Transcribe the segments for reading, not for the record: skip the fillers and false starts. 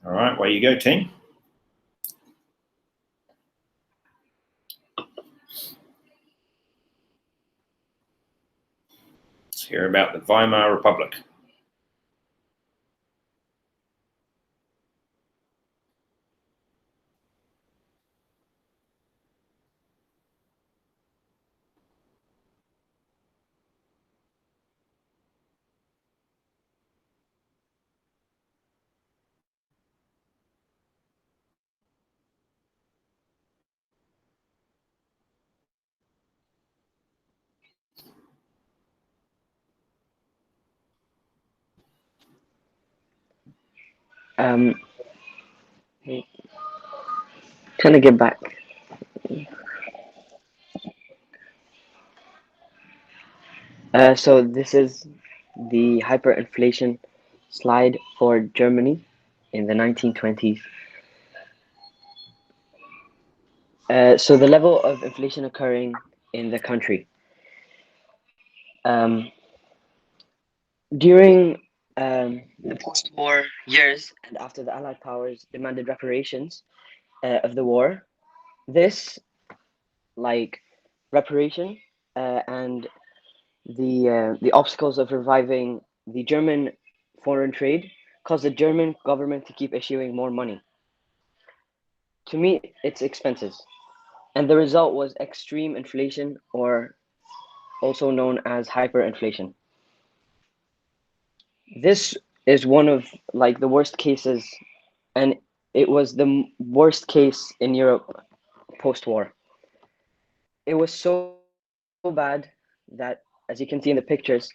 All right, where you go, team. Let's hear about the Weimar Republic. Um, Trying to get back. So this is the hyperinflation slide for Germany in the 1920s. So the level of inflation occurring in the country. During the post-war years and after the Allied powers demanded reparations of the war, this, like reparation and the obstacles of reviving the German foreign trade, caused the German government to keep issuing more money to meet its expenses. And the result was extreme inflation, or also known as hyperinflation. This is one of like the worst cases, and it was the worst case in Europe post-war. It was so bad that, as you can see in the pictures,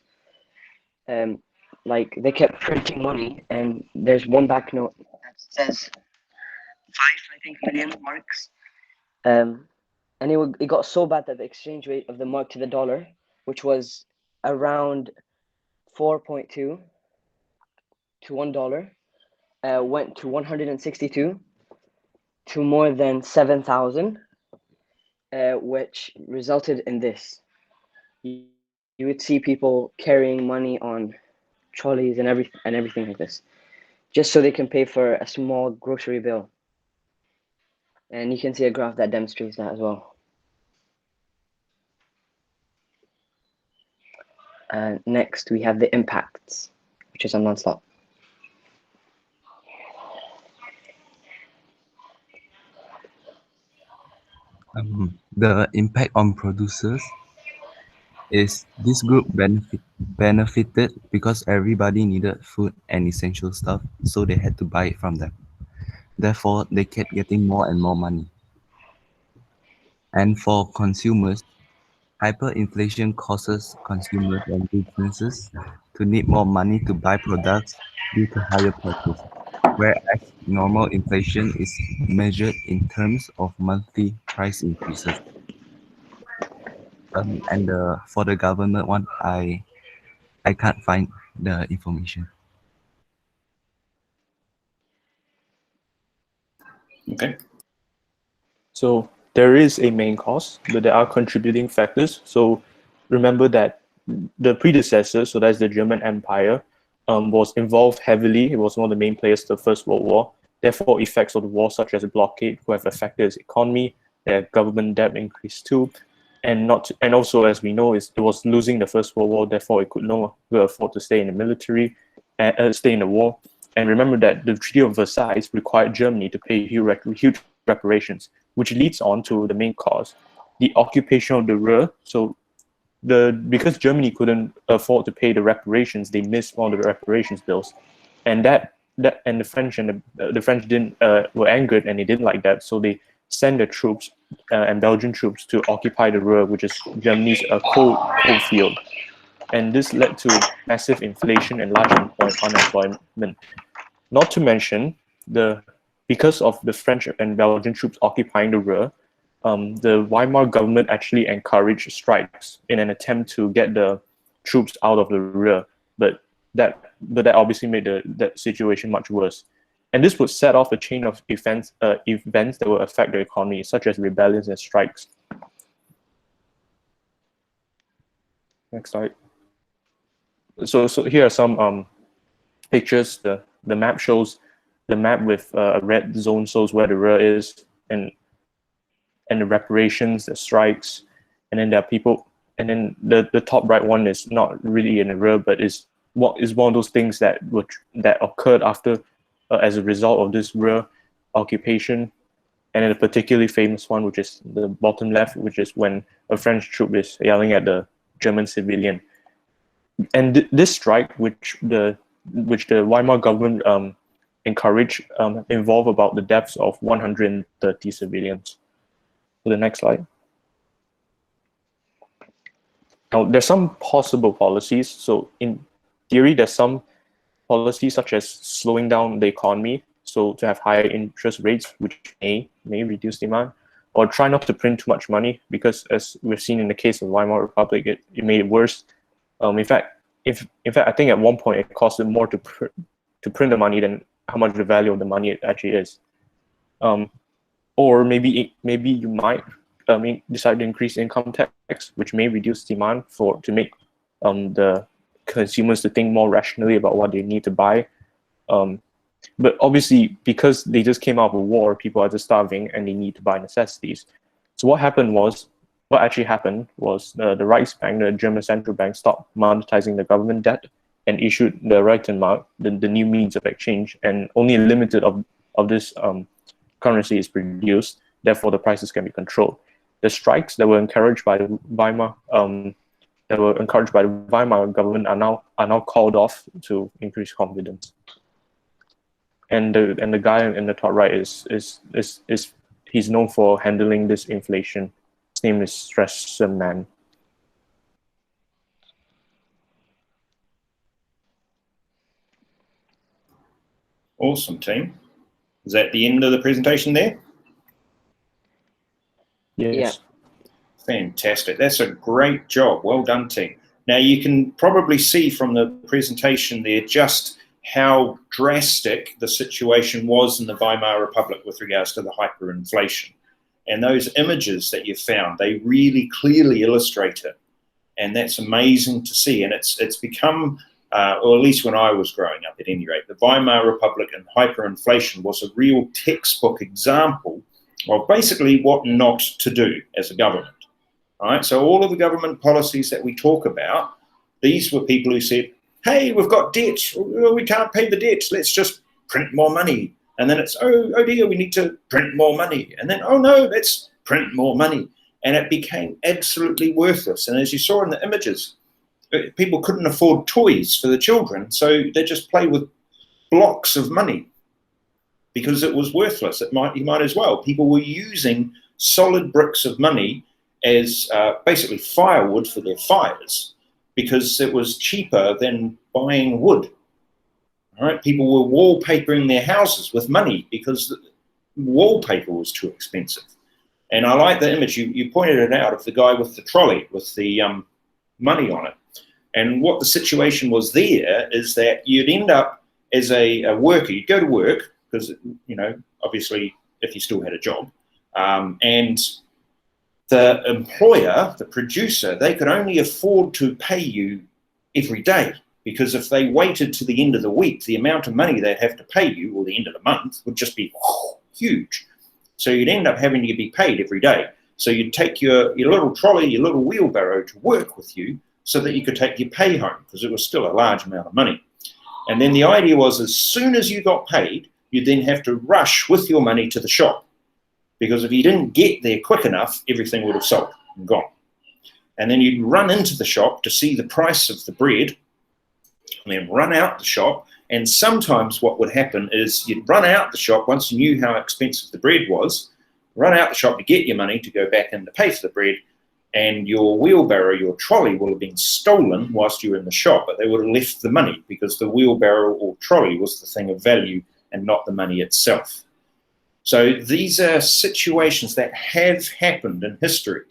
um, like they kept printing money, and there's one banknote that says 5, I think, million marks. Um, and it got so bad that the exchange rate of the mark to the dollar, which was around 4.2 to $1, went to 162 to more than 7,000, which resulted in this. You would see people carrying money on trolleys and everything like this, just so they can pay for a small grocery bill. And you can see a graph that demonstrates that as well. Next, we have the impacts, which is a non-stop. The impact on producers is this group benefited because everybody needed food and essential stuff, so they had to buy it from them. Therefore, they kept getting more and more money. And for consumers, hyperinflation causes consumers and businesses to need more money to buy products due to higher prices, whereas normal inflation is measured in terms of monthly price increases. And for the government one, I can't find the information. Okay. So there is a main cause, but there are contributing factors. So remember that the predecessor, so that's the German Empire, was involved heavily. It was one of the main players of the First World War. Therefore, effects of the war, such as a blockade, could have affected its economy. Their government debt increased too, and also, as we know, it was losing the First World War. Therefore, it could no longer afford to stay in the military, stay in the war. And remember that the Treaty of Versailles required Germany to pay huge reparations, which leads on to the main cause, the occupation of the Ruhr. So because Germany couldn't afford to pay the reparations, they missed one of the reparations bills, and the French the French didn't were angered, and they didn't like that, so they sent the troops and Belgian troops to occupy the Ruhr, which is Germany's coal field, and this led to massive inflation and large unemployment. Not to mention because of the French and Belgian troops occupying the Ruhr, the Weimar government actually encouraged strikes in an attempt to get the troops out of the Ruhr, but that obviously made that situation much worse. And this would set off a chain of events that will affect the economy, such as rebellions and strikes. Next slide. So here are some pictures. The map shows the map with a red zone shows where the Ruhr is, and the reparations, the strikes, and then there are people, and then the top right one is not really in the Ruhr, but is one of those things that occurred after as a result of this Ruhr occupation. And then a particularly famous one, which is the bottom left, which is when a French troop is yelling at the German civilian. And this strike, which the Weimar government encouraged, involved about the deaths of 130 civilians. To the next slide. Now, there's some possible policies. So in theory, there's some policies such as slowing down the economy, so to have higher interest rates, which may reduce demand, or try not to print too much money, because as we've seen in the case of Weimar Republic, it made it worse. In fact, I think at one point it costed more to print the money than how much the value of the money it actually is. Or maybe you might decide to increase income tax, which may reduce demand to make the consumers to think more rationally about what they need to buy. But obviously, because they just came out of a war, people are just starving and they need to buy necessities. So what actually happened was the Reichsbank, the German central bank, stopped monetizing the government debt and issued the Reichsmark, the new means of exchange, and only a limited of this currency is produced. Therefore, the prices can be controlled. The strikes that were encouraged by the Weimar government are now called off to increase confidence. And the guy in the top right is he's known for handling this inflation. His name is Stresemann. Awesome, team. Is that the end of the presentation there? Yes. Yeah. Fantastic. That's a great job. Well done, team. Now, you can probably see from the presentation there just how drastic the situation was in the Weimar Republic with regards to the hyperinflation. And those images that you found, they really clearly illustrate it. And that's amazing to see. And it's become, or at least when I was growing up at any rate, the Weimar Republic and hyperinflation was a real textbook example of basically what not to do as a government. All right, so all of the government policies that we talk about, these were people who said, hey, we've got debt, we can't pay the debt, let's just print more money. And then it's, oh dear, we need to print more money. And then, oh no, let's print more money. And it became absolutely worthless. And as you saw in the images, people couldn't afford toys for the children, so they just play with blocks of money because it was worthless. You might as well. People were using solid bricks of money as basically firewood for their fires, because it was cheaper than buying wood. All right, people were wallpapering their houses with money because the wallpaper was too expensive. And I like the image, you pointed it out, of the guy with the trolley with the money on it. And what the situation was there is that you'd end up as a worker, you'd go to work, because, you know, obviously if you still had a job, and the employer, the producer, they could only afford to pay you every day, because if they waited to the end of the week, the amount of money they'd have to pay you, or the end of the month, would just be huge. So you'd end up having to be paid every day. So you'd take your little trolley, your little wheelbarrow to work with you so that you could take your pay home, because it was still a large amount of money. And then the idea was, as soon as you got paid, you'd then have to rush with your money to the shop, because if you didn't get there quick enough, everything would have sold and gone. And then you'd run into the shop to see the price of the bread, and then run out the shop. And sometimes what would happen is you'd run out the shop once you knew how expensive the bread was, run out the shop to get your money to go back in to pay for the bread, and your wheelbarrow, your trolley will have been stolen whilst you were in the shop, but they would have left the money, because the wheelbarrow or trolley was the thing of value and not the money itself. So these are situations that have happened in history.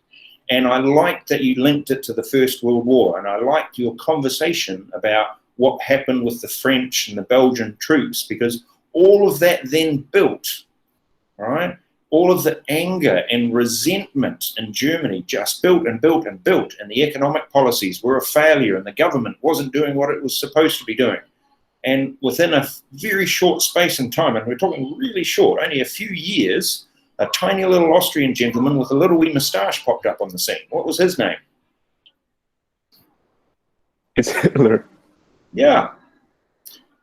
And I like that you linked it to the First World War. And I liked your conversation about what happened with the French and the Belgian troops, because all of that then built, all right? All of the anger and resentment in Germany just built and built and built. And the economic policies were a failure, and the government wasn't doing what it was supposed to be doing. And within a very short space in time, and we're talking really short, only a few years, a tiny little Austrian gentleman with a little wee moustache popped up on the scene. What was his name? It's Hitler. Yeah.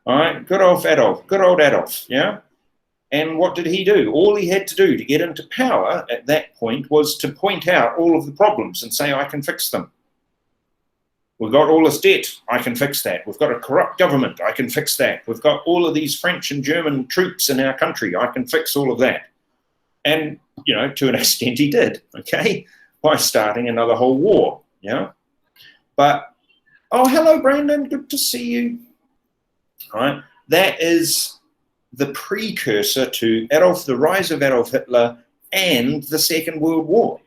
All right, good old Adolf, yeah? And what did he do? All he had to do to get into power at that point was to point out all of the problems and say, I can fix them. We've got all this debt, I can fix that. We've got a corrupt government, I can fix that. We've got all of these French and German troops in our country, I can fix all of that. And, you know, to an extent he did, okay, by starting another whole war, yeah? But, oh, hello, Brandon, good to see you. All right, that is the precursor to the rise of Adolf Hitler and the Second World War,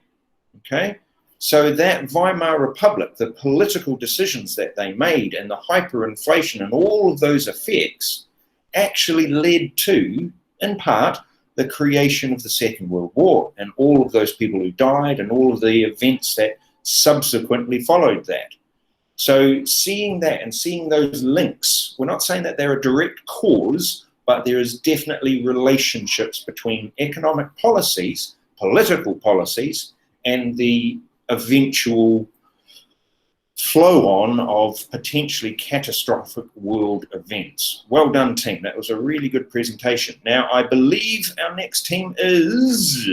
okay? So that Weimar Republic, the political decisions that they made and the hyperinflation and all of those effects actually led to, in part, the creation of the Second World War and all of those people who died and all of the events that subsequently followed that. So seeing that and seeing those links, we're not saying that they're a direct cause, but there is definitely relationships between economic policies, political policies, and the eventual flow on of potentially catastrophic world events. Well done, team. That was a really good presentation. Now, I believe our next team is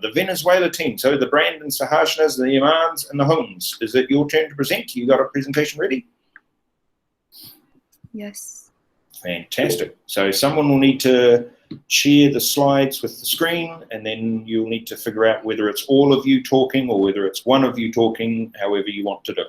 the Venezuela team. So the Brandons, the Hajnas, the Imans, and the Homes. Is it your turn to present? You got a presentation ready? Yes. Fantastic. So someone will need to share the slides with the screen, and then you'll need to figure out whether it's all of you talking or whether it's one of you talking, however you want to do it.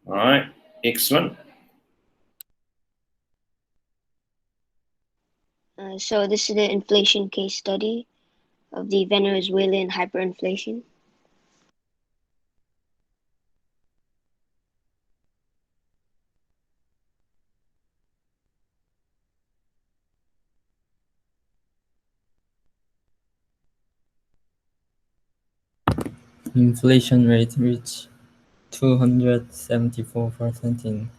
All right, excellent. So this is the inflation case study of the Venezuelan hyperinflation. Inflation rate reached 274% in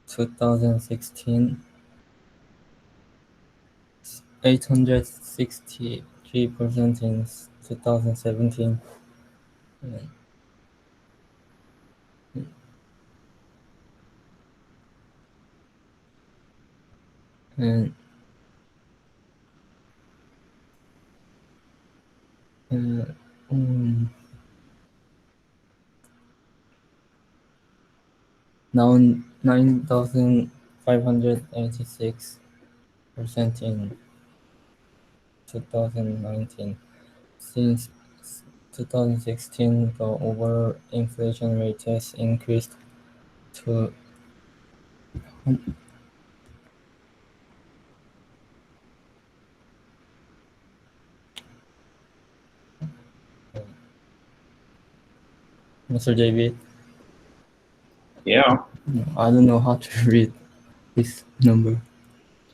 2016, 863% in 2017, and now 9,586% in 2019. Since 2016, the overall inflation rate has increased to Mr. JB. Yeah. I don't know how to read this number.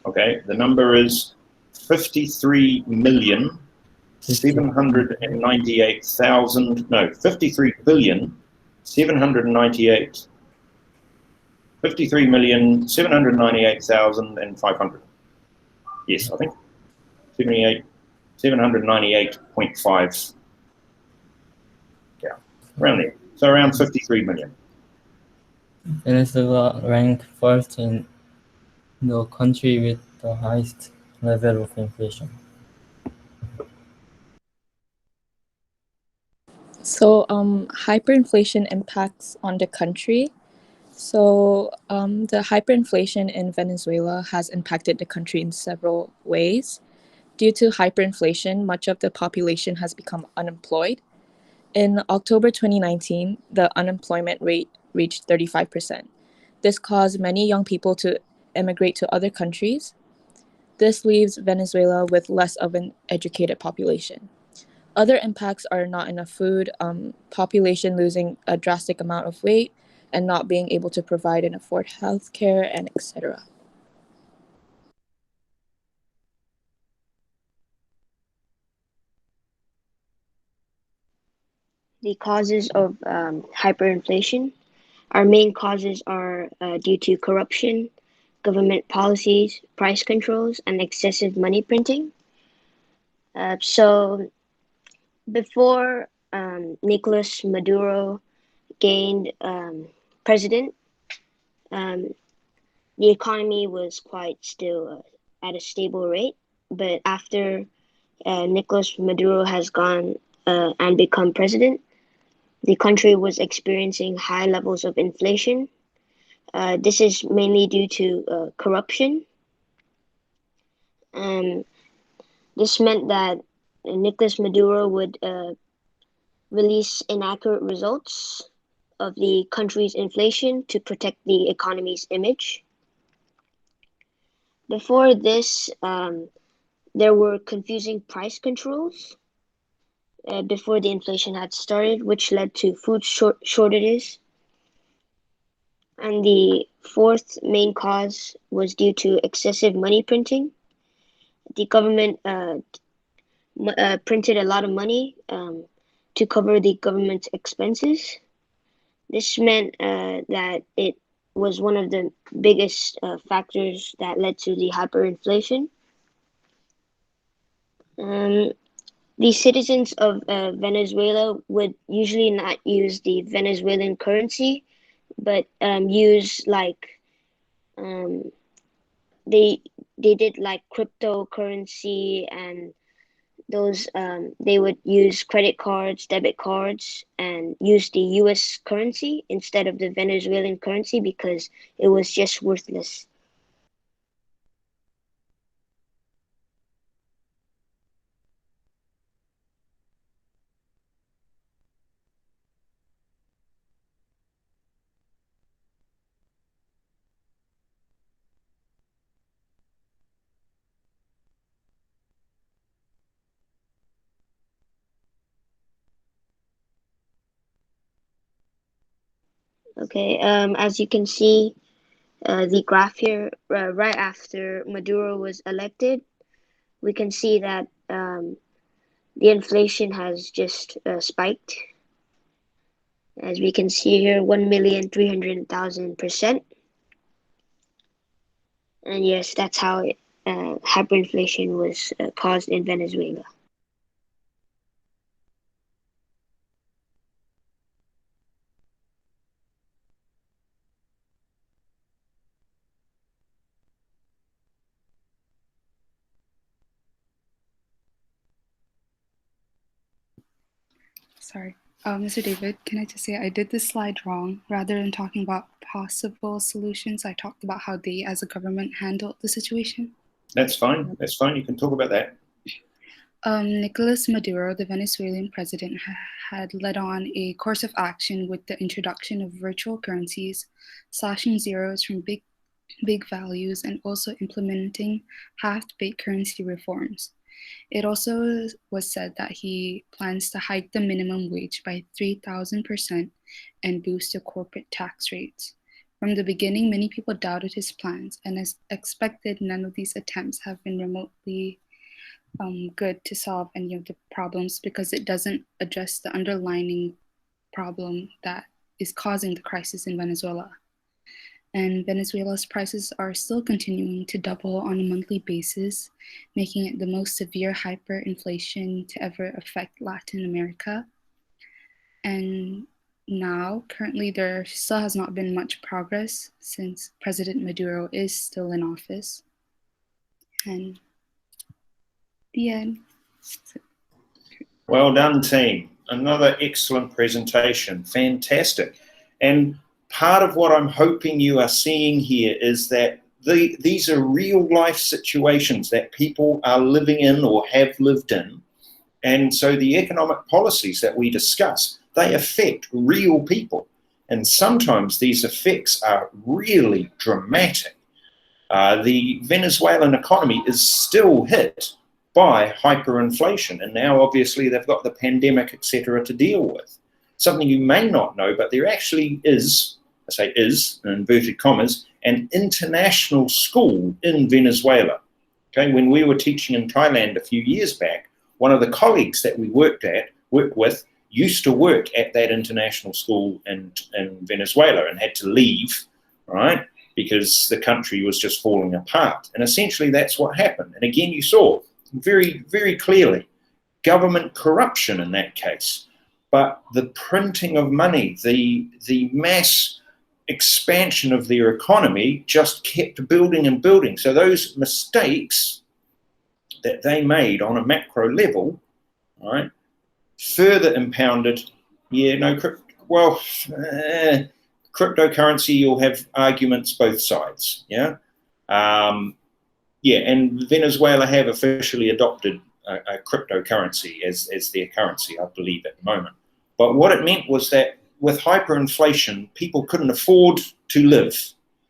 Okay, the number is 53,798,000. No, 53,798,500. Yes, I think 798.5. Yeah, around there. So around 53 million. Venezuela ranked first in the country with the highest level of inflation. So hyperinflation impacts on the country. So the hyperinflation in Venezuela has impacted the country in several ways. Due to hyperinflation, much of the population has become unemployed. In October 2019, the unemployment rate reached 35%. This caused many young people to emigrate to other countries. This leaves Venezuela with less of an educated population. Other impacts are not enough food, population losing a drastic amount of weight, and not being able to provide and afford healthcare, and etc. The causes of hyperinflation. Our main causes are due to corruption, government policies, price controls, and excessive money printing. So before Nicolas Maduro gained president, the economy was quite still at a stable rate. But after Nicolas Maduro has gone and become president, the country was experiencing high levels of inflation. This is mainly due to corruption. This meant that Nicolas Maduro would release inaccurate results of the country's inflation to protect the economy's image. Before this, there were confusing price controls before the inflation had started, which led to food shortages. And the fourth main cause was due to excessive money printing. The government printed a lot of money to cover the government's expenses. This meant that it was one of the biggest factors that led to the hyperinflation. The citizens of Venezuela would usually not use the Venezuelan currency, but use they did like cryptocurrency, and those they would use credit cards, debit cards, and use the US currency instead of the Venezuelan currency because it was just worthless. Okay, as you can see, the graph here, right after Maduro was elected, we can see that the inflation has just spiked. As we can see here, 1,300,000%. And yes, that's how hyperinflation was caused in Venezuela. Sorry. Mr. David, can I just say I did this slide wrong. Rather than talking about possible solutions, I talked about how they, as a government, handled the situation. That's fine. That's fine. You can talk about that. Nicolas Maduro, the Venezuelan president, had led on a course of action with the introduction of virtual currencies, slashing zeros from big values, and also implementing half-baked currency reforms. It also was said that he plans to hike the minimum wage by 3,000% and boost the corporate tax rates. From the beginning, many people doubted his plans, and as expected, none of these attempts have been remotely good to solve any of the problems because it doesn't address the underlying problem that is causing the crisis in Venezuela. And Venezuela's prices are still continuing to double on a monthly basis, making it the most severe hyperinflation to ever affect Latin America. And now, currently, there still has not been much progress since President Maduro is still in office. And the end. Well done, team. Another excellent presentation. Fantastic. And part of what I'm hoping you are seeing here is that these are real life situations that people are living in or have lived in. And so the economic policies that we discuss, they affect real people. And sometimes these effects are really dramatic. The Venezuelan economy is still hit by hyperinflation. And now obviously they've got the pandemic, etc., to deal with. Something you may not know, but there actually is, I say is, in inverted commas, an international school in Venezuela. Okay, when we were teaching in Thailand a few years back, one of the colleagues that we worked with, used to work at that international school in Venezuela and had to leave, right, because the country was just falling apart. And essentially that's what happened. And again, you saw very, very clearly government corruption in that case. But the printing of money, the mass expansion of their economy just kept building and building. So those mistakes that they made on a macro level, right, further impounded, cryptocurrency, you'll have arguments both sides, yeah? And Venezuela have officially adopted a cryptocurrency as their currency, I believe, at the moment. But what it meant was that with hyperinflation, people couldn't afford to live.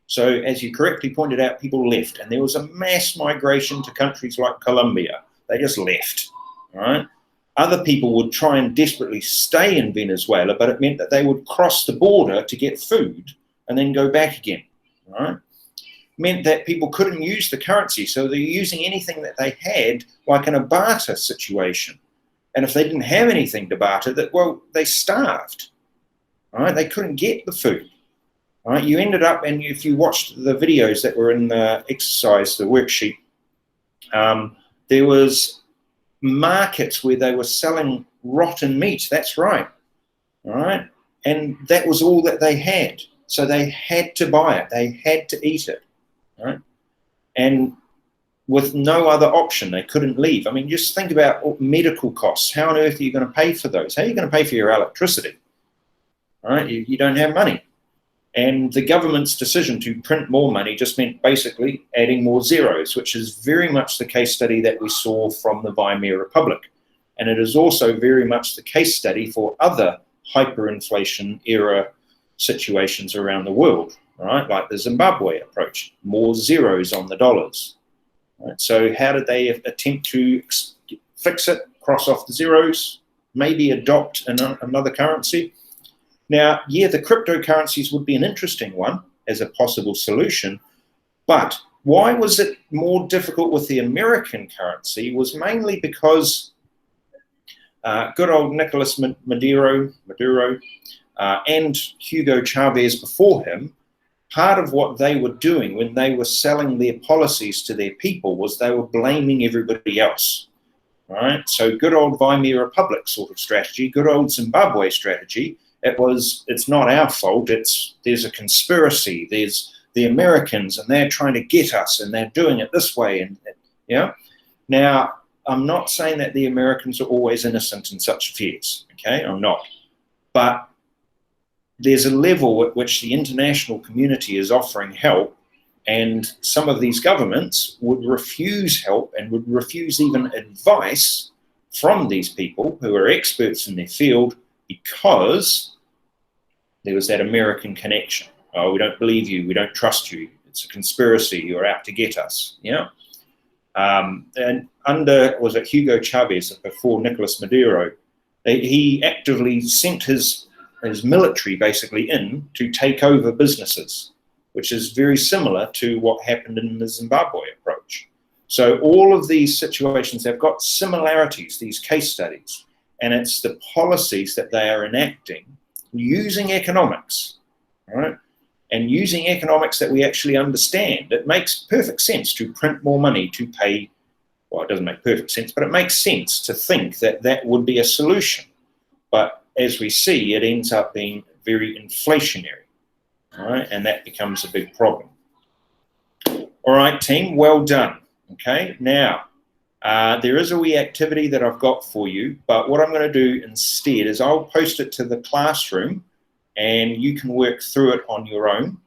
So as you correctly pointed out, people left, and there was a mass migration to countries like Colombia. They just left, right? Other people would try and desperately stay in Venezuela, but it meant that they would cross the border to get food and then go back again, right? Meant that people couldn't use the currency, so they're using anything that they had, like in a barter situation. And if they didn't have anything to barter, they starved, right? They couldn't get the food, right? You ended up, and if you watched the videos that were in the exercise, the worksheet, there was markets where they were selling rotten meat. That's right, all right? And that was all that they had. So they had to buy it. They had to eat it, right? And with no other option, they couldn't leave. I mean, just think about medical costs. How on earth are you going to pay for those? How are you going to pay for your electricity? Right? You don't have money. And the government's decision to print more money just meant basically adding more zeros, which is very much the case study that we saw from the Weimar Republic. And it is also very much the case study for other hyperinflation era situations around the world, right? Like the Zimbabwe approach, more zeros on the dollars. Right? So how did they attempt to fix it, cross off the zeros, maybe adopt another currency? Now, yeah, the cryptocurrencies would be an interesting one as a possible solution, but why was it more difficult with the American currency was mainly because good old Nicolas Maduro and Hugo Chavez before him, part of what they were doing when they were selling their policies to their people was they were blaming everybody else, right? So good old Weimar Republic sort of strategy, good old Zimbabwe strategy, it's not our fault, there's a conspiracy, there's the Americans and they're trying to get us and they're doing it this way. And yeah. Now, I'm not saying that the Americans are always innocent in such affairs, okay? I'm not. But there's a level at which the international community is offering help, and some of these governments would refuse help and would refuse even advice from these people who are experts in their field because there was that American connection. Oh, we don't believe you, we don't trust you, it's a conspiracy, you're out to get us, yeah? And under, was it Hugo Chavez before Nicolas Maduro, he actively sent his military basically in to take over businesses, which is very similar to what happened in the Zimbabwe approach. So all of these situations have got similarities, these case studies, and it's the policies that they are enacting using economics, right? And using economics that we actually understand. It makes perfect sense to print more money to pay, well, it doesn't make perfect sense, but it makes sense to think that that would be a solution. But as we see, it ends up being very inflationary, all right? And that becomes a big problem. All right, team, well done, okay? Now, there is a wee activity that I've got for you, but what I'm going to do instead is I'll post it to the classroom and you can work through it on your own.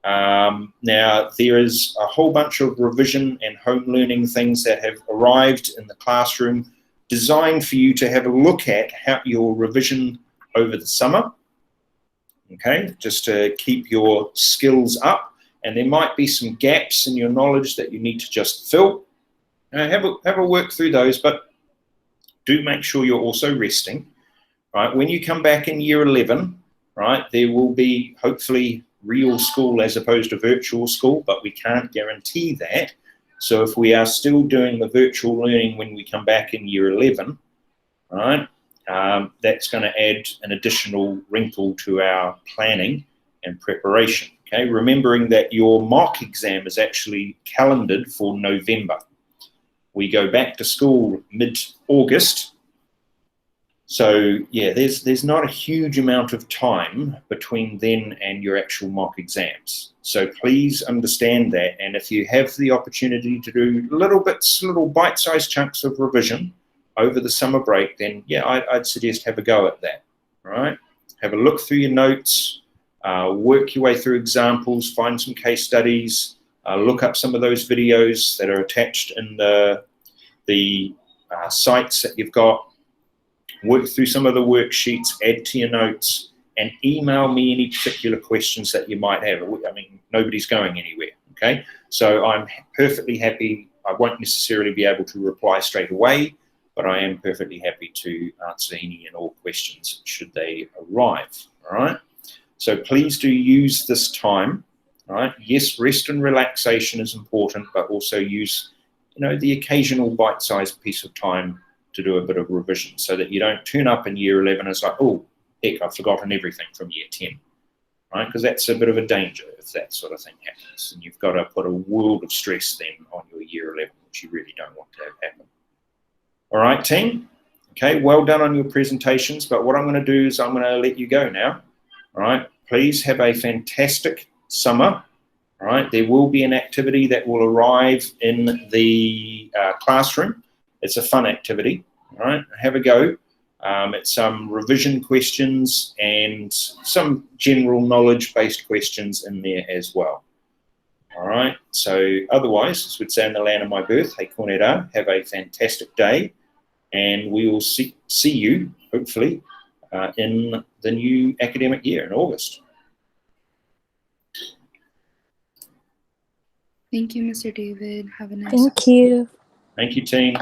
Now, there is a whole bunch of revision and home learning things that have arrived in the classroom designed for you to have a look at how your revision over the summer, okay, just to keep your skills up. And there might be some gaps in your knowledge that you need to just fill. Have a work through those, but do make sure you're also resting, right? When you come back in year 11, right, there will be hopefully real school as opposed to virtual school, but we can't guarantee that. So if we are still doing the virtual learning when we come back in year 11, right, that's going to add an additional wrinkle to our planning and preparation, okay? Remembering that your mock exam is actually calendared for November. We go back to school mid-August. So yeah, there's not a huge amount of time between then and your actual mock exams. So please understand that. And if you have the opportunity to do little bite-sized chunks of revision over the summer break, then yeah, I'd suggest have a go at that, right? Have a look through your notes, work your way through examples, find some case studies, look up some of those videos that are attached in the sites that you've got. Work through some of the worksheets, add to your notes, and email me any particular questions that you might have. I mean, nobody's going anywhere, okay? So I'm perfectly happy. I won't necessarily be able to reply straight away, but I am perfectly happy to answer any and all questions should they arrive, all right? So please do use this time, all right? Yes, rest and relaxation is important, but also use, you know, the occasional bite-sized piece of time to do a bit of revision so that you don't turn up in year 11 and it's like, oh, heck, I've forgotten everything from year 10, right? Because that's a bit of a danger if that sort of thing happens. And you've got to put a world of stress then on your year 11, which you really don't want to have happen. All right, team? Okay, well done on your presentations, but what I'm going to do is I'm going to let you go now. All right, please have a fantastic summer. All right, there will be an activity that will arrive in the classroom. It's a fun activity, all right? Have a go. It's some revision questions and some general knowledge-based questions in there as well. All right, so otherwise, as we'd say in the land of my birth, hey Kornera, have a fantastic day, and we will see you, hopefully, in the new academic year in August. Thank you, Mr. David. Have a nice Thank you. Thank you, team.